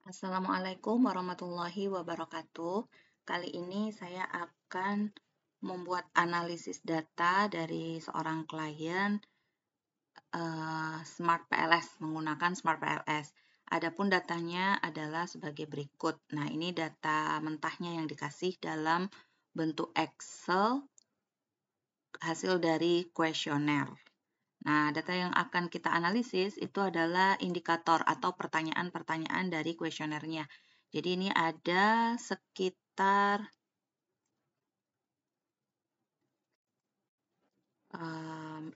Assalamualaikum warahmatullahi wabarakatuh. Kali ini saya akan membuat analisis data dari seorang klien Smart PLS menggunakan Smart PLS. Adapun datanya adalah sebagai berikut. Nah, ini data mentahnya yang dikasih dalam bentuk Excel hasil dari kuesioner. Nah, data yang akan kita analisis itu adalah indikator atau pertanyaan-pertanyaan dari kuesionernya. Jadi ini ada sekitar 15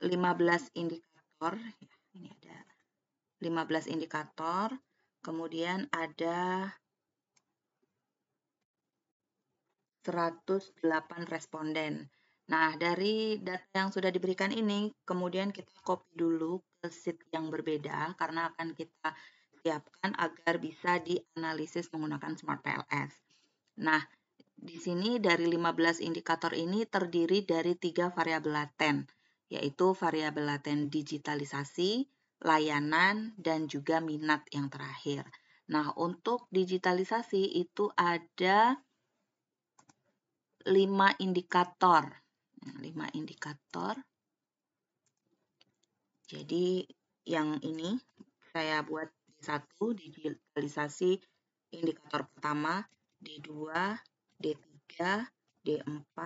indikator. Ini ada 15 indikator. Kemudian ada 108 responden. Nah, dari data yang sudah diberikan ini, kemudian kita copy dulu ke sheet yang berbeda karena akan kita siapkan agar bisa dianalisis menggunakan Smart PLS. Nah, di sini dari 15 indikator ini terdiri dari 3 variabel laten, yaitu variabel laten digitalisasi, layanan, dan juga minat yang terakhir. Nah, untuk digitalisasi itu ada 5 indikator. 5 indikator. Jadi yang ini saya buat D1, digitalisasi indikator pertama, D2, D3, D4,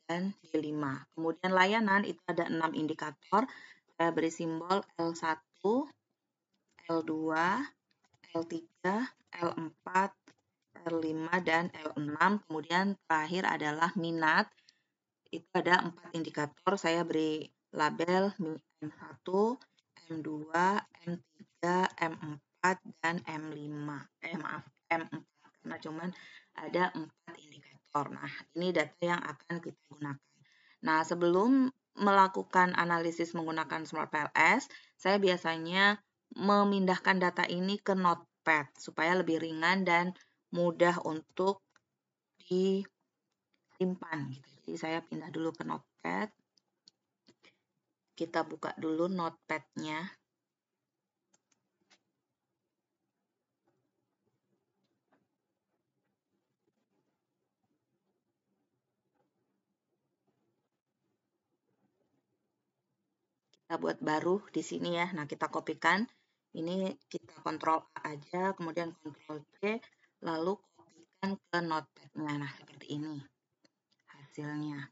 dan D5. Kemudian layanan itu ada 6 indikator. Saya beri simbol L1, L2, L3, L4, L5, dan L6. Kemudian terakhir adalah minat. Itu ada 4 indikator. Saya beri label M1, M2, M3, M4, dan M5. Maaf, M4 karena cuman ada 4 indikator. Nah, ini data yang akan kita gunakan. Nah, sebelum melakukan analisis menggunakan Smart PLS, saya biasanya memindahkan data ini ke Notepad supaya lebih ringan dan mudah untuk disimpan. Jadi saya pindah dulu ke Notepad. Kita buka dulu Notepad-nya. Kita buat baru di sini ya. Nah, kita kopikan. Ini kita Ctrl A aja, kemudian Ctrl C, lalu kopikan ke Notepad-nya. Nah, seperti ini hasilnya.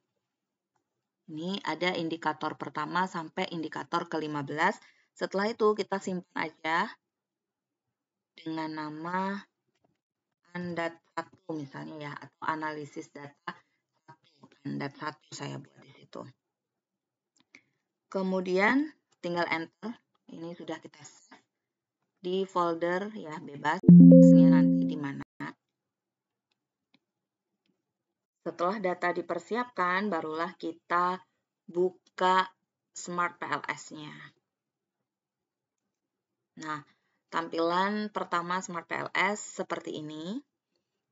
Ini ada indikator pertama sampai indikator ke-15. Setelah itu kita simpan aja dengan nama Andat 1 misalnya ya, atau analisis data 1. Andat 1 saya buat di situ. Kemudian tinggal enter. Ini sudah kita save di folder ya bebas. Ini nanti di mana. Setelah data dipersiapkan, barulah kita buka Smart PLS-nya. Nah, tampilan pertama Smart PLS seperti ini.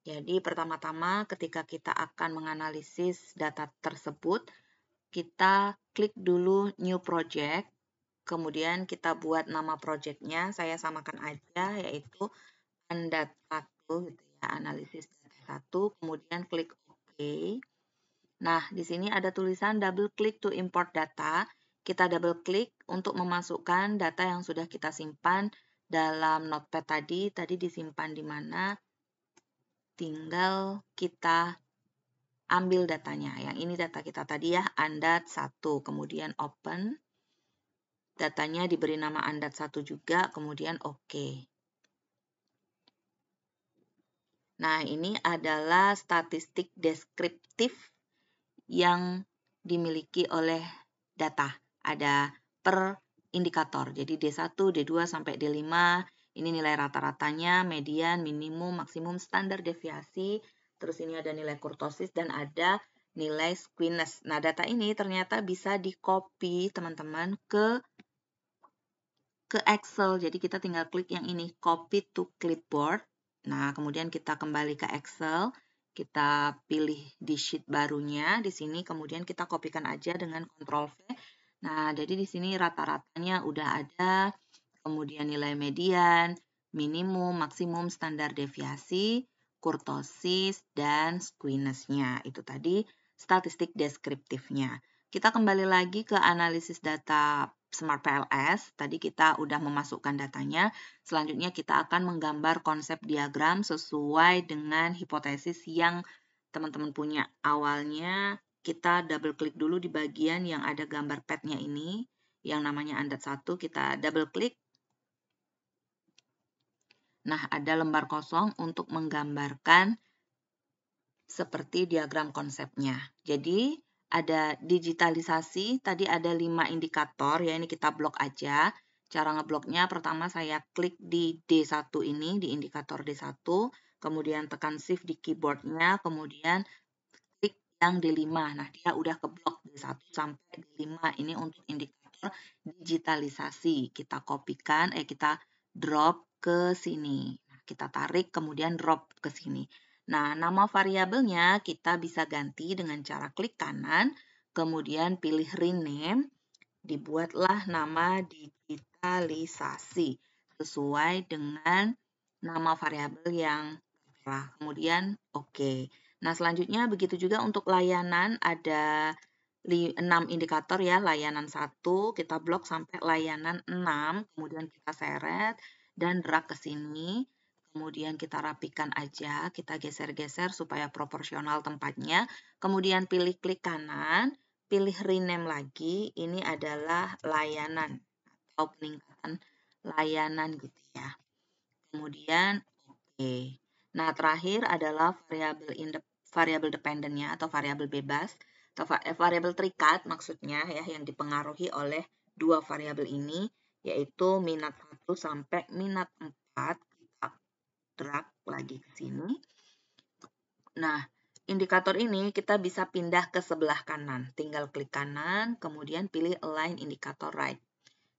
Jadi, pertama-tama ketika kita akan menganalisis data tersebut, kita klik dulu New Project. Kemudian kita buat nama project-nya, saya samakan aja, yaitu Andat 1, gitu ya, analisis data 1. Kemudian klik OK. Nah, di sini ada tulisan double click to import data. Kita double klik untuk memasukkan data yang sudah kita simpan dalam Notepad tadi. Tadi disimpan di mana? Tinggal kita ambil datanya. Yang ini data kita tadi ya, Andat 1. Kemudian open. Datanya diberi nama Andat 1 juga, kemudian OK. Nah, ini adalah statistik deskriptif yang dimiliki oleh data. Ada per indikator. Jadi D1, D2 sampai D5, ini nilai rata-ratanya, median, minimum, maksimum, standar deviasi, terus ini ada nilai kurtosis dan ada nilai squeamish. Nah, data ini ternyata bisa di-copy teman-teman ke Excel. Jadi kita tinggal klik yang ini, copy to clipboard. Nah, kemudian kita kembali ke Excel. Kita pilih di sheet barunya. Di sini kemudian kita kopikan aja dengan Ctrl V. Nah, jadi di sini rata-ratanya udah ada. Kemudian nilai median, minimum, maksimum, standar deviasi, kurtosis, dan squeamisnya. Itu tadi statistik deskriptifnya. Kita kembali lagi ke analisis data Smart PLS. Tadi kita udah memasukkan datanya. Selanjutnya kita akan menggambar konsep diagram sesuai dengan hipotesis yang teman-teman punya. Awalnya kita double klik dulu di bagian yang ada gambar pad-nya ini, yang namanya Andat 1, kita double klik. Nah, ada lembar kosong untuk menggambarkan seperti diagram konsepnya. Jadi, ada digitalisasi, tadi ada 5 indikator, ya ini kita blok aja. Cara ngebloknya, pertama saya klik di D1 ini, di indikator D1, kemudian tekan Shift di keyboardnya, kemudian klik yang D5. Nah, dia udah keblok D1 sampai D5. Ini untuk indikator digitalisasi. Kita kopikan, kita drop ke sini. Nah, kita tarik, kemudian drop ke sini. Nah, nama variabelnya kita bisa ganti dengan cara klik kanan, kemudian pilih rename, dibuatlah nama digitalisasi sesuai dengan nama variabel yang tertera. Kemudian oke. Nah, selanjutnya begitu juga untuk layanan ada 6 indikator ya, layanan 1 kita blok sampai layanan 6, kemudian kita seret dan drag ke sini. Kemudian kita rapikan aja, kita geser-geser supaya proporsional tempatnya. Kemudian pilih klik kanan, pilih rename lagi, ini adalah layanan atau peningkatan layanan gitu ya. Kemudian oke. Nah, terakhir adalah variabel dependennya atau variabel bebas atau variabel terikat maksudnya ya, yang dipengaruhi oleh dua variabel ini, yaitu minat 1 sampai minat 4. Kita drag lagi ke sini. Nah, indikator ini kita bisa pindah ke sebelah kanan. Tinggal klik kanan, kemudian pilih Align Indicator Right.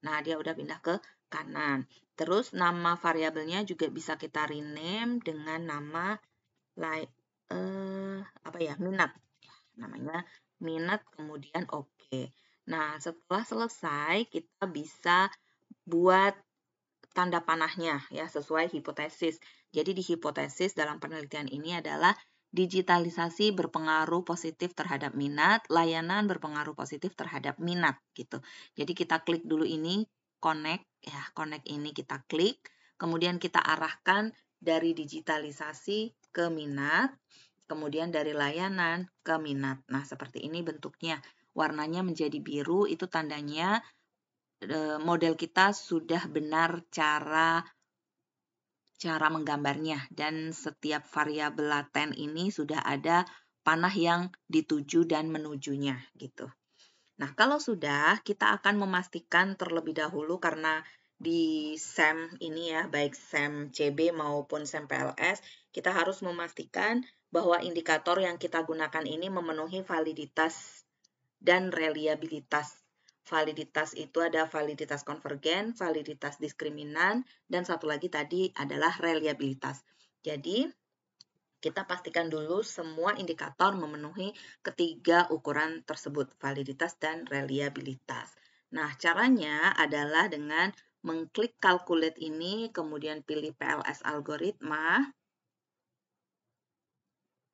Nah, dia udah pindah ke kanan. Terus nama variabelnya juga bisa kita rename dengan nama minat. Namanya minat, kemudian oke. Nah, setelah selesai kita bisa buat tanda panahnya ya sesuai hipotesis. Jadi di hipotesis dalam penelitian ini adalah digitalisasi berpengaruh positif terhadap minat, layanan berpengaruh positif terhadap minat gitu. Jadi kita klik dulu ini connect ya, connect ini kita klik, kemudian kita arahkan dari digitalisasi ke minat, kemudian dari layanan ke minat. Nah, seperti ini bentuknya. Warnanya menjadi biru, itu tandanya model kita sudah benar cara menggambarnya, dan setiap variabel laten ini sudah ada panah yang dituju dan menujunya gitu. Nah, kalau sudah, kita akan memastikan terlebih dahulu karena di SEM ini ya, baik SEM CB maupun SEM PLS, kita harus memastikan bahwa indikator yang kita gunakan ini memenuhi validitas dan reliabilitas. Validitas itu ada validitas konvergen, validitas diskriminan, dan satu lagi tadi adalah reliabilitas. Jadi, kita pastikan dulu semua indikator memenuhi ketiga ukuran tersebut, validitas dan reliabilitas. Nah, caranya adalah dengan mengklik calculate ini, kemudian pilih PLS algoritma,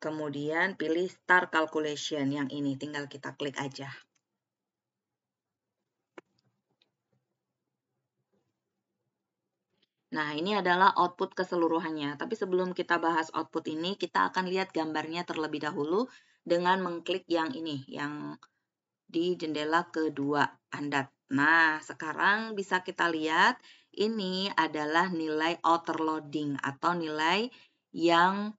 kemudian pilih start calculation yang ini, tinggal kita klik aja. Nah, ini adalah output keseluruhannya. Tapi sebelum kita bahas output ini, kita akan lihat gambarnya terlebih dahulu dengan mengklik yang ini, yang di jendela kedua Andat. Nah, sekarang bisa kita lihat ini adalah nilai outer loading atau nilai yang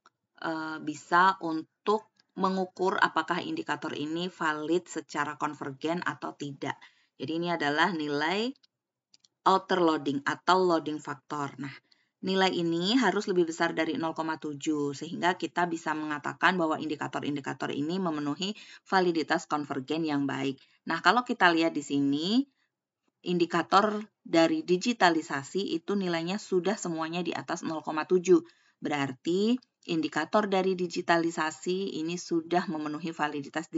bisa untuk mengukur apakah indikator ini valid secara konvergen atau tidak. Jadi ini adalah nilai outer loading atau loading factor. Nah, nilai ini harus lebih besar dari 0,7 sehingga kita bisa mengatakan bahwa indikator-indikator ini memenuhi validitas konvergen yang baik. Nah, kalau kita lihat di sini, indikator dari digitalisasi itu nilainya sudah semuanya di atas 0,7. Berarti indikator dari digitalisasi ini sudah memenuhi validitas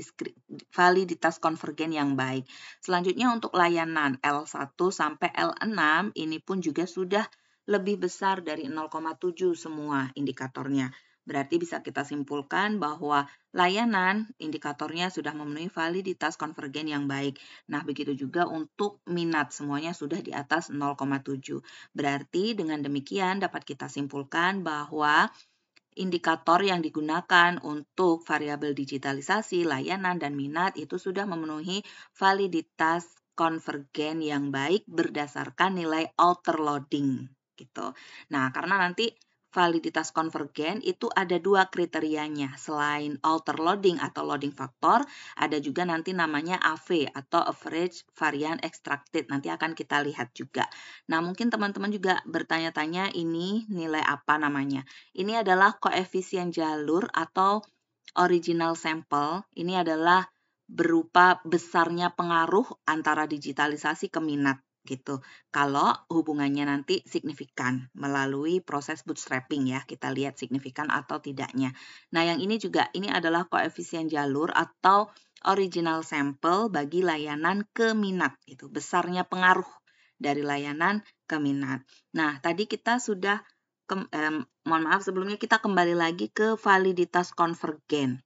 konvergen yang baik. Selanjutnya untuk layanan L1 sampai L6 ini pun juga sudah lebih besar dari 0,7 semua indikatornya. Berarti bisa kita simpulkan bahwa layanan indikatornya sudah memenuhi validitas konvergen yang baik. Nah, begitu juga untuk minat, semuanya sudah di atas 0,7. Berarti dengan demikian dapat kita simpulkan bahwa indikator yang digunakan untuk variabel digitalisasi, layanan, dan minat itu sudah memenuhi validitas konvergen yang baik berdasarkan nilai outer loading gitu. Nah, karena nanti validitas konvergen itu ada dua kriterianya. Selain outer loading atau loading factor, ada juga nanti namanya AV atau average variance extracted. Nanti akan kita lihat juga. Nah, mungkin teman-teman juga bertanya-tanya ini nilai apa namanya. Ini adalah koefisien jalur atau original sample. Ini adalah berupa besarnya pengaruh antara digitalisasi ke minat gitu. Kalau hubungannya nanti signifikan melalui proses bootstrapping ya, kita lihat signifikan atau tidaknya. Nah, yang ini juga ini adalah koefisien jalur atau original sample bagi layanan ke minat itu, besarnya pengaruh dari layanan ke minat. Nah, tadi kita sudah mohon maaf sebelumnya kita kembali lagi ke validitas konvergen.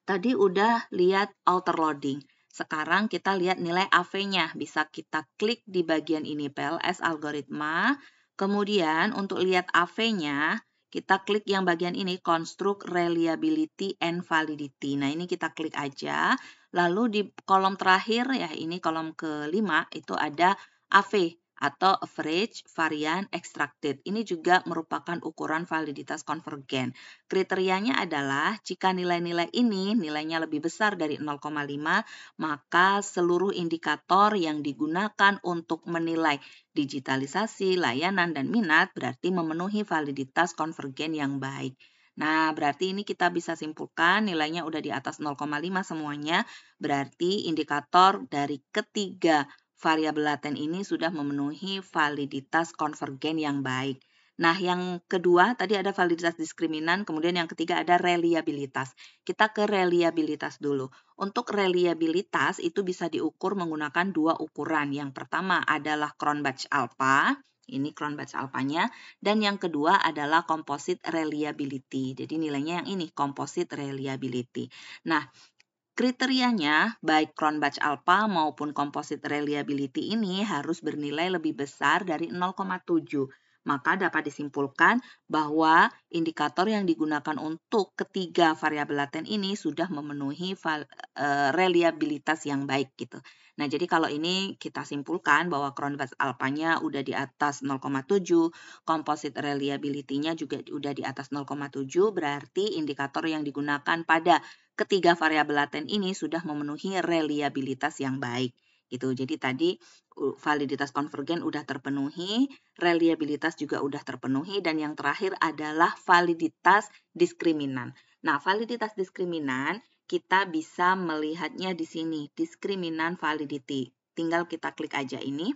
Tadi udah lihat outer loading. Sekarang kita lihat nilai AV-nya. Bisa kita klik di bagian ini PLS algoritma. Kemudian untuk lihat AV-nya, kita klik yang bagian ini construct reliability and validity. Nah, ini kita klik aja. Lalu di kolom terakhir ya, ini kolom kelima itu ada AV atau average variance extracted. Ini juga merupakan ukuran validitas konvergen. Kriterianya adalah jika nilai-nilai ini nilainya lebih besar dari 0,5, maka seluruh indikator yang digunakan untuk menilai digitalisasi, layanan, dan minat berarti memenuhi validitas konvergen yang baik. Nah, berarti ini kita bisa simpulkan nilainya udah di atas 0,5 semuanya, berarti indikator dari ketiga variabel laten ini sudah memenuhi validitas konvergen yang baik. Nah, yang kedua tadi ada validitas diskriminan, kemudian yang ketiga ada reliabilitas. Kita ke reliabilitas dulu. Untuk reliabilitas itu bisa diukur menggunakan dua ukuran. Yang pertama adalah Cronbach alpha, ini Cronbach alphanya, dan yang kedua adalah composite reliability. Jadi nilainya yang ini, composite reliability. Nah, kriterianya, baik Cronbach alpha maupun composite reliability ini harus bernilai lebih besar dari 0,7. Maka dapat disimpulkan bahwa indikator yang digunakan untuk ketiga variabel laten ini sudah memenuhi reliabilitas yang baik gitu. Nah, jadi kalau ini kita simpulkan bahwa Cronbach alpha-nya udah di atas 0,7, composite reliability-nya juga udah di atas 0,7, berarti indikator yang digunakan pada ketiga variabel laten ini sudah memenuhi reliabilitas yang baik gitu. Jadi tadi validitas konvergen udah terpenuhi, reliabilitas juga udah terpenuhi, dan yang terakhir adalah validitas diskriminan. Nah, validitas diskriminan kita bisa melihatnya di sini, diskriminan validity. Tinggal kita klik aja ini.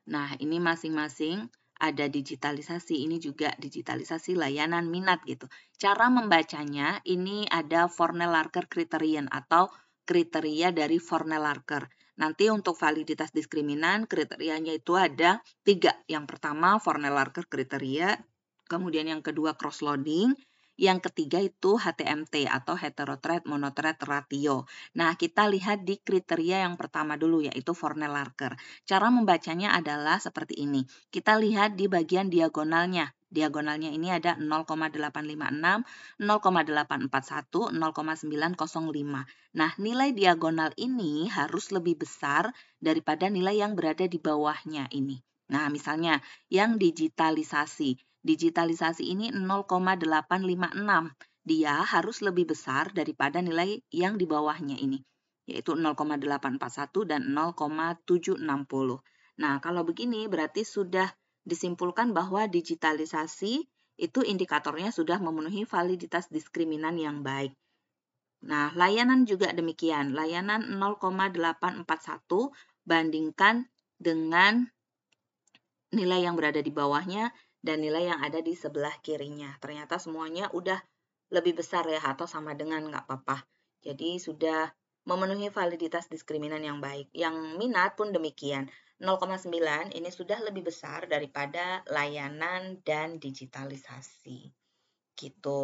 Nah, ini masing-masing ada digitalisasi, ini juga digitalisasi layanan minat gitu. Cara membacanya ini ada Fornell-Larker criterion atau kriteria dari Fornell-Larker. Nanti untuk validitas diskriminan kriterianya itu ada 3. Yang pertama Fornell-Larker kriteria, kemudian yang kedua cross-loading, yang ketiga itu HTMT atau heterothread monothread ratio. Nah, kita lihat di kriteria yang pertama dulu yaitu Fornell-Larker. Cara membacanya adalah seperti ini. Kita lihat di bagian diagonalnya. Diagonalnya ini ada 0,856, 0,841, 0,905. Nah, nilai diagonal ini harus lebih besar daripada nilai yang berada di bawahnya ini. Nah, misalnya yang digitalisasi. Digitalisasi ini 0,856. Dia harus lebih besar daripada nilai yang di bawahnya ini, yaitu 0,841 dan 0,760. Nah, kalau begini berarti sudah disimpulkan bahwa digitalisasi itu indikatornya sudah memenuhi validitas diskriminan yang baik. Nah, layanan juga demikian. Layanan 0,841 bandingkan dengan nilai yang berada di bawahnya dan nilai yang ada di sebelah kirinya. Ternyata semuanya udah lebih besar ya atau sama dengan nggak apa-apa. Jadi sudah memenuhi validitas diskriminan yang baik. Yang minat pun demikian. 0,9 ini sudah lebih besar daripada layanan dan digitalisasi. Gitu.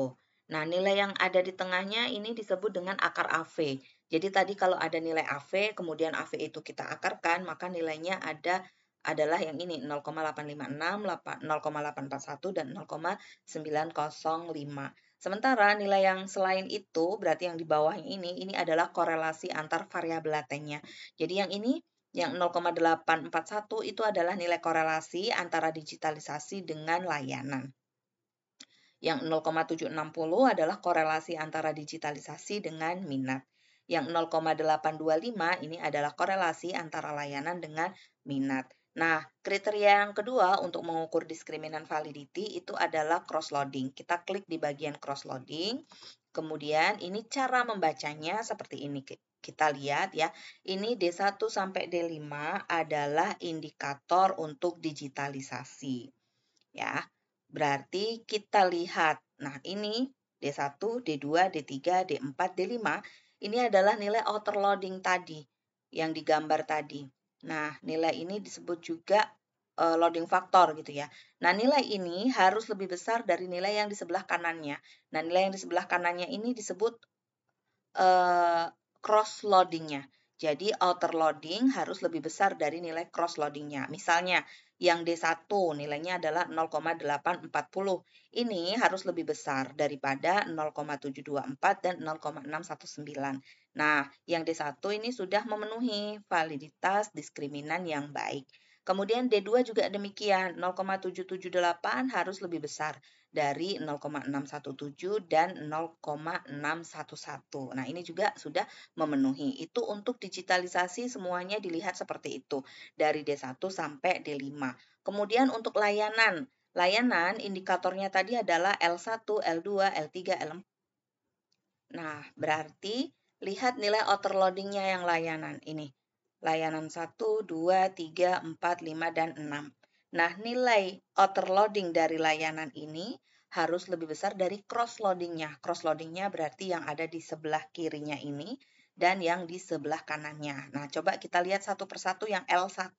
Nah, nilai yang ada di tengahnya ini disebut dengan akar AV. Jadi tadi kalau ada nilai AV, kemudian AV itu kita akarkan, maka nilainya adalah yang ini 0,856, 0,841 dan 0,905. Sementara nilai yang selain itu, berarti yang di bawahnya ini adalah korelasi antar variabel latennya. Jadi yang ini yang 0,841 itu adalah nilai korelasi antara digitalisasi dengan layanan. Yang 0,760 adalah korelasi antara digitalisasi dengan minat. Yang 0,825 ini adalah korelasi antara layanan dengan minat. Nah, kriteria yang kedua untuk mengukur diskriminan validity itu adalah cross-loading. Kita klik di bagian cross-loading. Kemudian ini cara membacanya seperti ini. Kita lihat ya, ini D1 sampai D5 adalah indikator untuk digitalisasi. Ya, berarti kita lihat, nah ini D1, D2, D3, D4, D5, ini adalah nilai outer loading tadi, yang digambar tadi. Nah, nilai ini disebut juga loading factor gitu ya. Nah, nilai ini harus lebih besar dari nilai yang di sebelah kanannya. Nah, nilai yang di sebelah kanannya ini disebut cross loadingnya. Jadi outer loading harus lebih besar dari nilai cross loadingnya. Misalnya yang D1 nilainya adalah 0,840. Ini harus lebih besar daripada 0,724 dan 0,619. Nah, yang D1 ini sudah memenuhi validitas diskriminan yang baik. Kemudian D2 juga demikian, 0,778 harus lebih besar dari 0,617 dan 0,611. Nah, ini juga sudah memenuhi. Itu untuk digitalisasi semuanya dilihat seperti itu, dari D1 sampai D5. Kemudian untuk layanan, indikatornya tadi adalah L1, L2, L3, L4. Nah, berarti lihat nilai outer loadingnya yang layanan ini. Layanan 1, 2, 3, 4, 5, dan 6. Nah, nilai outer loading dari layanan ini harus lebih besar dari cross loadingnya. Cross loadingnya berarti yang ada di sebelah kirinya ini dan yang di sebelah kanannya. Nah, coba kita lihat satu persatu yang L1.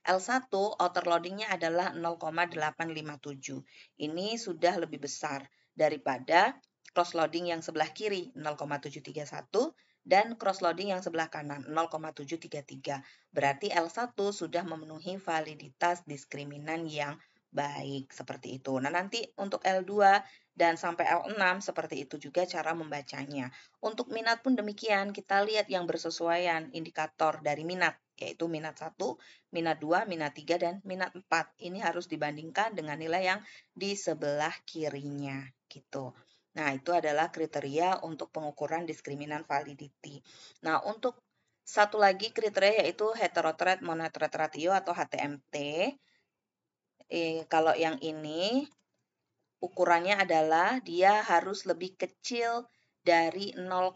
L1 outer loadingnya adalah 0,857. Ini sudah lebih besar daripada cross loading yang sebelah kiri 0,731 dan cross loading yang sebelah kanan 0,733. Berarti L1 sudah memenuhi validitas diskriminan yang baik seperti itu. Nah, nanti untuk L2 dan sampai L6 seperti itu juga cara membacanya. Untuk minat pun demikian, kita lihat yang bersesuaian indikator dari minat, yaitu minat 1, minat 2, minat 3, dan minat 4. Ini harus dibandingkan dengan nilai yang di sebelah kirinya gitu. Nah, itu adalah kriteria untuk pengukuran diskriminan validity. Nah, untuk satu lagi kriteria yaitu heterothread monothread ratio atau HTMT. Kalau yang ini ukurannya adalah dia harus lebih kecil dari 0,9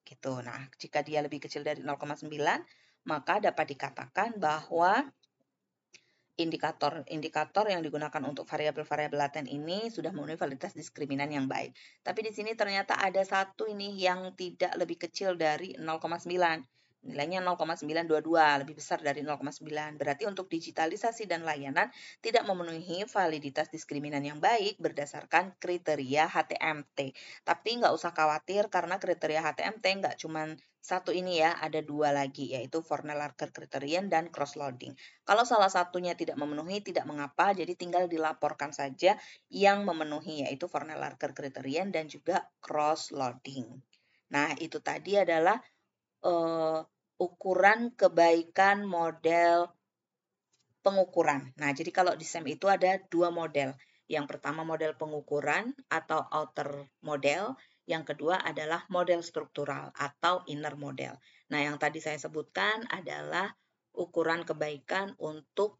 gitu. Nah, jika dia lebih kecil dari 0,9, maka dapat dikatakan bahwa indikator yang digunakan untuk variabel-variabel laten ini sudah memenuhi validitas diskriminan yang baik. Tapi di sini ternyata ada satu ini yang tidak lebih kecil dari 0,9. Nilainya 0,922, lebih besar dari 0,9. Berarti untuk digitalisasi dan layanan tidak memenuhi validitas diskriminan yang baik berdasarkan kriteria HTMT. Tapi nggak usah khawatir karena kriteria HTMT nggak cuma satu ini ya, ada dua lagi, yaitu Fornell-Larker criterion dan cross-loading. Kalau salah satunya tidak memenuhi, tidak mengapa, jadi tinggal dilaporkan saja yang memenuhi, yaitu Fornell-Larker criterion dan juga cross-loading. Nah, itu tadi adalah ukuran kebaikan model pengukuran. Nah, jadi kalau di SEM itu ada dua model. Yang pertama model pengukuran atau outer model, yang kedua adalah model struktural atau inner model. Nah, yang tadi saya sebutkan adalah ukuran kebaikan untuk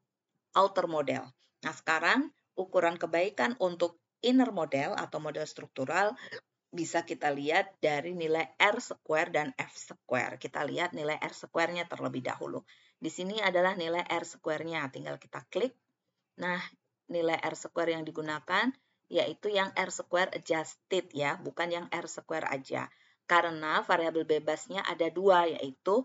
outer model. Nah, sekarang ukuran kebaikan untuk inner model atau model struktural bisa kita lihat dari nilai R square dan F square. Kita lihat nilai R square-nya terlebih dahulu. Di sini adalah nilai R square-nya, tinggal kita klik. Nah, nilai R square yang digunakan yaitu yang R square adjusted ya, bukan yang R square aja. Karena variabel bebasnya ada dua, yaitu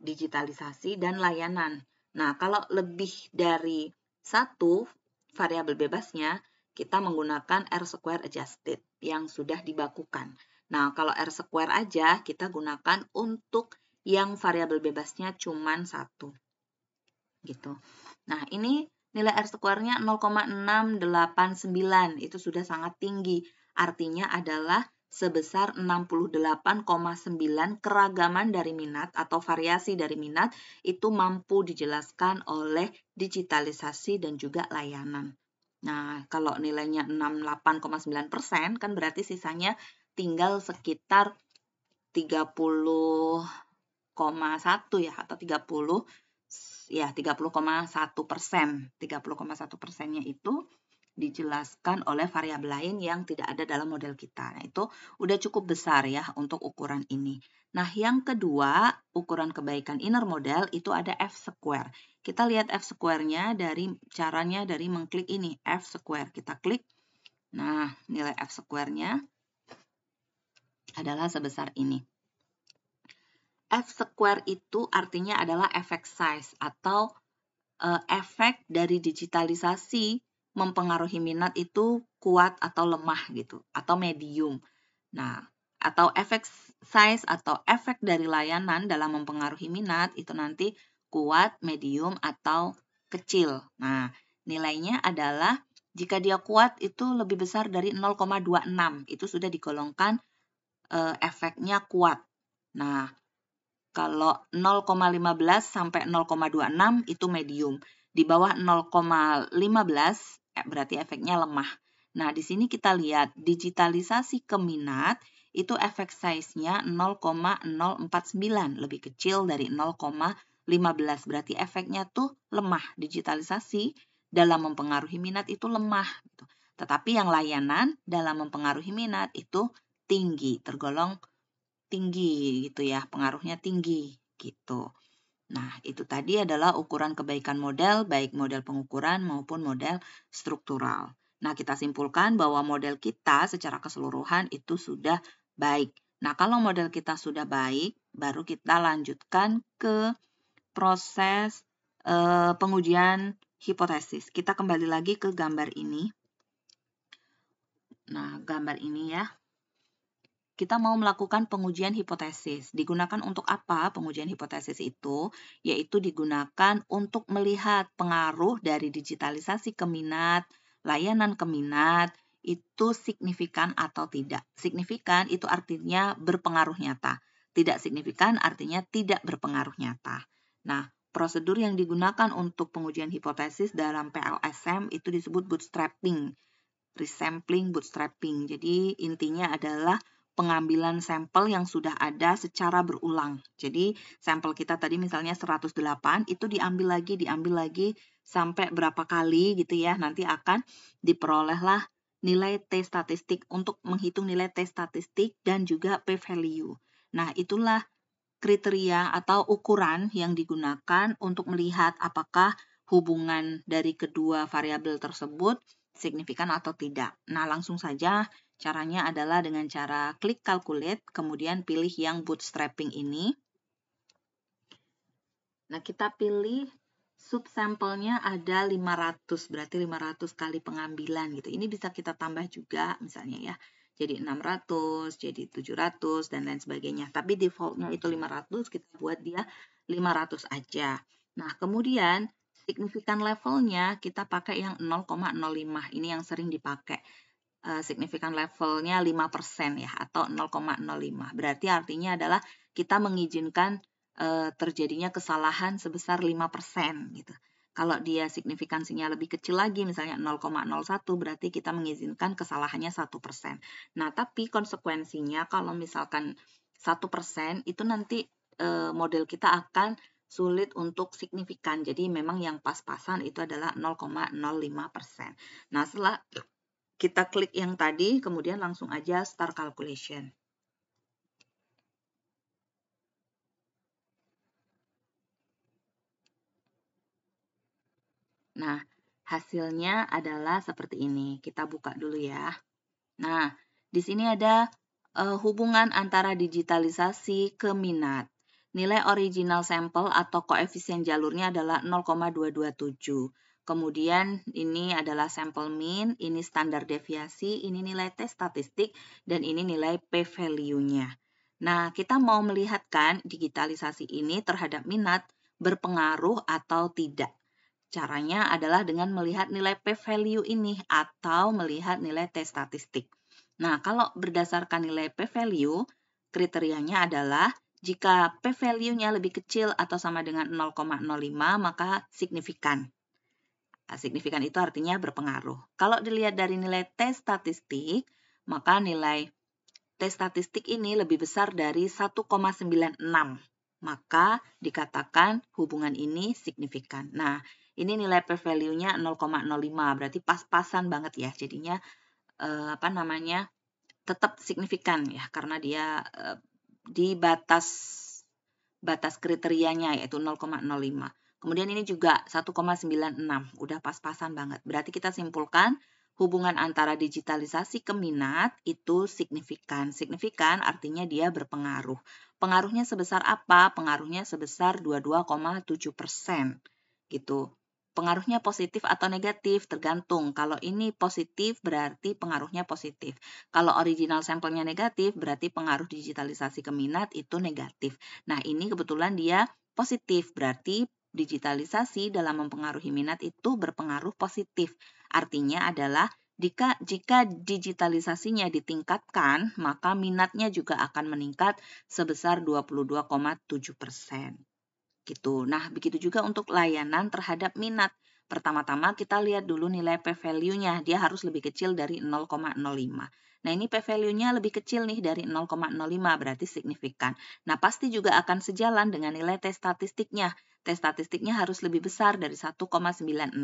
digitalisasi dan layanan. Nah, kalau lebih dari satu variabel bebasnya, kita menggunakan R-square adjusted yang sudah dibakukan. Nah, kalau R-square aja kita gunakan untuk yang variabel bebasnya cuma satu. Gitu. Nah, ini nilai R-square-nya 0,689, itu sudah sangat tinggi. Artinya adalah sebesar 68,9 keragaman dari minat atau variasi dari minat itu mampu dijelaskan oleh digitalisasi dan juga layanan. Nah, kalau nilainya 68,9% kan berarti sisanya tinggal sekitar 30,1 ya atau 30 ya 30,1%. 30,1%-nya itu dijelaskan oleh variabel lain yang tidak ada dalam model kita. Nah, itu udah cukup besar ya untuk ukuran ini. Nah, yang kedua, ukuran kebaikan inner model itu ada F-square. Kita lihat F-square-nya dari caranya dari mengklik ini, F-square. Kita klik. Nah, nilai F-square-nya adalah sebesar ini. F-square itu artinya adalah effect size atau efek dari digitalisasi mempengaruhi minat itu kuat atau lemah gitu, atau medium. Nah, atau efek size atau efek dari layanan dalam mempengaruhi minat itu nanti kuat, medium, atau kecil. Nah, nilainya adalah jika dia kuat itu lebih besar dari 0,26, itu sudah digolongkan efeknya kuat. Nah, kalau 0,15 sampai 0,26 itu medium. Di bawah 0,15 berarti efeknya lemah. Nah, di sini kita lihat digitalisasi ke minat itu efek size-nya 0,049, lebih kecil dari 0,15. Berarti efeknya tuh lemah. Digitalisasi dalam mempengaruhi minat itu lemah. Tetapi yang layanan dalam mempengaruhi minat itu tinggi, tergolong tinggi gitu ya, pengaruhnya tinggi gitu. Nah, itu tadi adalah ukuran kebaikan model, baik model pengukuran maupun model struktural. Nah, kita simpulkan bahwa model kita secara keseluruhan itu sudah baik. Nah, kalau model kita sudah baik, baru kita lanjutkan ke proses pengujian hipotesis. Kita kembali lagi ke gambar ini. Nah, gambar ini ya. Kita mau melakukan pengujian hipotesis. Digunakan untuk apa pengujian hipotesis itu? Yaitu digunakan untuk melihat pengaruh dari digitalisasi ke minat, layanan ke minat, itu signifikan atau tidak. Signifikan itu artinya berpengaruh nyata. Tidak signifikan artinya tidak berpengaruh nyata. Nah, prosedur yang digunakan untuk pengujian hipotesis dalam PLSM itu disebut bootstrapping, resampling, bootstrapping. Jadi intinya adalah pengambilan sampel yang sudah ada secara berulang. Jadi sampel kita tadi misalnya 108 itu diambil lagi sampai berapa kali gitu ya. Nanti akan diperolehlah nilai T statistik untuk menghitung nilai T statistik dan juga p-value. Nah, itulah kriteria atau ukuran yang digunakan untuk melihat apakah hubungan dari kedua variabel tersebut signifikan atau tidak. Nah, langsung saja caranya adalah dengan cara klik calculate, kemudian pilih yang bootstrapping ini. Nah, kita pilih subsampelnya ada 500, berarti 500 kali pengambilan gitu. Ini bisa kita tambah juga misalnya ya. Jadi 600, jadi 700, dan lain sebagainya. Tapi defaultnya itu 500, kita buat dia 500 aja. Nah, kemudian signifikan levelnya kita pakai yang 0,05. Ini yang sering dipakai. Signifikan levelnya 5% ya, atau 0,05. Berarti artinya adalah kita mengizinkan terjadinya kesalahan sebesar 5% gitu. Kalau dia signifikansinya lebih kecil lagi, misalnya 0,01, berarti kita mengizinkan kesalahannya 1%. Nah, tapi konsekuensinya kalau misalkan 1% itu nanti model kita akan sulit untuk signifikan. Jadi memang yang pas-pasan itu adalah 0,05%. Nah, setelah kita klik yang tadi, kemudian langsung aja start calculation. Nah, hasilnya adalah seperti ini. Kita buka dulu ya. Nah, di sini ada hubungan antara digitalisasi ke minat. Nilai original sampel atau koefisien jalurnya adalah 0,227. Kemudian ini adalah sampel mean, ini standar deviasi, ini nilai T statistik, dan ini nilai p-value-nya. Nah, kita mau melihatkan digitalisasi ini terhadap minat berpengaruh atau tidak. Caranya adalah dengan melihat nilai p-value ini atau melihat nilai T statistik. Nah, kalau berdasarkan nilai p-value, kriterianya adalah jika p-value-nya lebih kecil atau sama dengan 0,05, maka signifikan. Signifikan itu artinya berpengaruh. Kalau dilihat dari nilai T statistik, maka nilai T statistik ini lebih besar dari 1,96. Maka dikatakan hubungan ini signifikan. Nah, ini nilai p-value-nya 0,05, berarti pas-pasan banget ya. Jadinya tetap signifikan ya, karena dia di batas kriterianya yaitu 0,05. Kemudian ini juga 1,96, udah pas-pasan banget. Berarti kita simpulkan hubungan antara digitalisasi ke minat itu signifikan. Signifikan artinya dia berpengaruh. Pengaruhnya sebesar apa? Pengaruhnya sebesar 22,7%. Gitu. Pengaruhnya positif atau negatif tergantung. Kalau ini positif berarti pengaruhnya positif. Kalau original sampelnya negatif berarti pengaruh digitalisasi ke minat itu negatif. Nah, ini kebetulan dia positif, berarti digitalisasi dalam mempengaruhi minat itu berpengaruh positif. Artinya adalah jika digitalisasinya ditingkatkan, maka minatnya juga akan meningkat sebesar 22,7%. Gitu. Nah, begitu juga untuk layanan terhadap minat. Pertama-tama kita lihat dulu nilai p-value-nya. Dia harus lebih kecil dari 0,05. Nah, ini p-value-nya lebih kecil nih dari 0,05, berarti signifikan. Nah, pasti juga akan sejalan dengan nilai T statistiknya. T statistiknya harus lebih besar dari 1,96.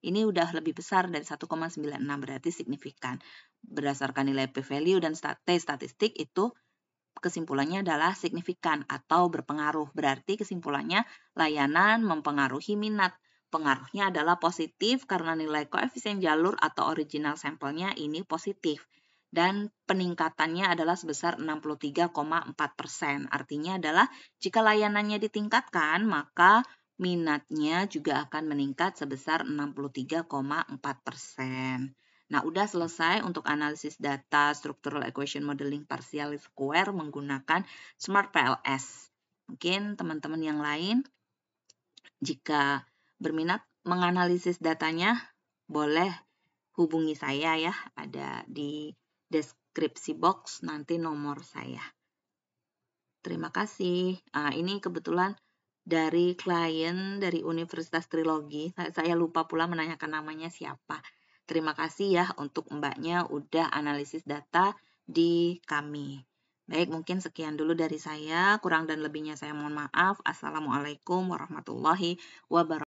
Ini udah lebih besar dari 1,96, berarti signifikan. Berdasarkan nilai p-value dan T statistik itu kesimpulannya adalah signifikan atau berpengaruh. Berarti kesimpulannya layanan mempengaruhi minat. Pengaruhnya adalah positif karena nilai koefisien jalur atau original sampelnya ini positif. Dan peningkatannya adalah sebesar 63,4%. Artinya adalah jika layanannya ditingkatkan, maka minatnya juga akan meningkat sebesar 63,4%. Nah, udah selesai untuk analisis data structural equation modeling partial square menggunakan Smart PLS. Mungkin teman-teman yang lain jika berminat menganalisis datanya boleh hubungi saya ya, ada di deskripsi box nanti nomor saya. Terima kasih. Ini kebetulan dari klien dari Universitas Trilogi. Saya lupa pula menanyakan namanya siapa. Terima kasih ya untuk mbaknya udah analisis data di kami. Baik, mungkin sekian dulu dari saya. Kurang dan lebihnya saya mohon maaf. Assalamualaikum warahmatullahi wabarakatuh.